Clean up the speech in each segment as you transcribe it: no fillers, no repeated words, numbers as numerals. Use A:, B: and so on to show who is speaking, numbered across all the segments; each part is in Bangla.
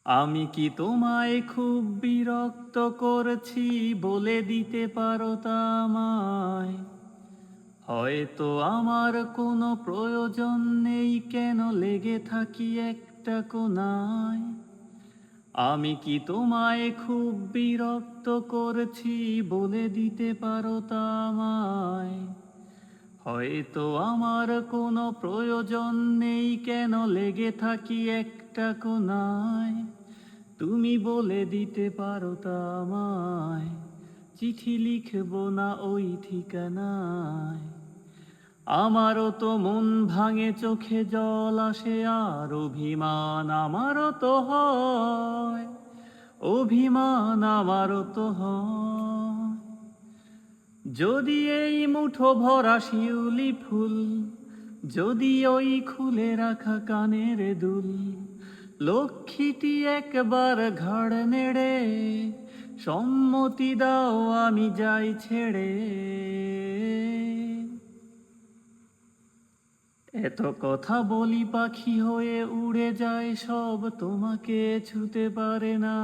A: আমি কি তোমায় খুব বিরক্ত করেছি বলে দিতে পারো তা আমায়? হয়তো আমার কোনো প্রয়োজন নেই, কেন লেগে থাকি একটা কোনায়? আমি কি তোমায় খুব বিরক্ত করেছি বলে দিতে পারো তা আমায়? হয়তো আমার কোনো প্রয়োজন নেই, কেন লেগে থাকি একটা কোনায়? তুমি বলে দিতে পারো তা আমায়, চিঠি লিখবো না ওই ঠিকানায়? আমারও তো মন ভাঙে, চোখে জল আসে, আর অভিমান আমারও তো হয়, অভিমান আমারও তো হয়। যদি এই মুঠো ভরা শিউলি ফুল, যদি ওই খুলে রাখা কানের দুল, লক্ষ্মীটি একবার ঘাড় নেড়ে সম্মতি দাও আমি যাই ছেড়ে। এত কথা বলি পাখি হয়ে উড়ে যায় সব, তোমাকে ছুতে পারে না।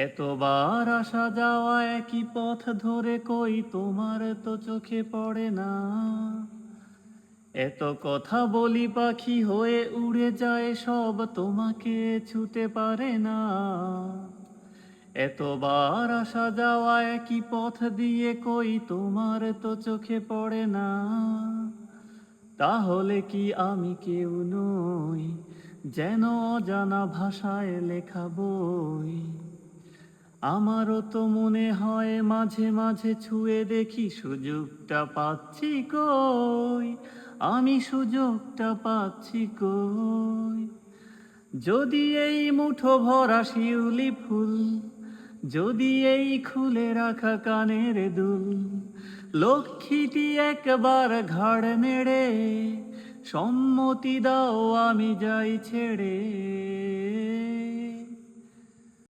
A: এতবার আসা যাওয়া একই পথ ধরে, কই তোমার তো চোখে পড়ে না। এত কথা বলি পাখি হয়ে উড়ে যায় সব, তোমাকে ছুতে পারে না। এতবার আসা যাওয়া একই পথ দিয়ে, কই তোমার তো চোখে পড়ে না। তাহলে কি আমি কেউ নই, যেন অজানা ভাষায় লেখা বই? আমারও তো মনে হয় মাঝে মাঝে, ছুঁয়ে দেখি সুযোগটা পাচ্ছি কই, আমি সুযোগটা পাচ্ছি কই? যদি এই মুঠো ভরা শিউলি ফুল, যদি এই খুলে রাখা কানের দুল, লক্ষ্মীটি একবার ঘাড় নেড়ে সম্মতি দাও আমি যাই ছেড়ে।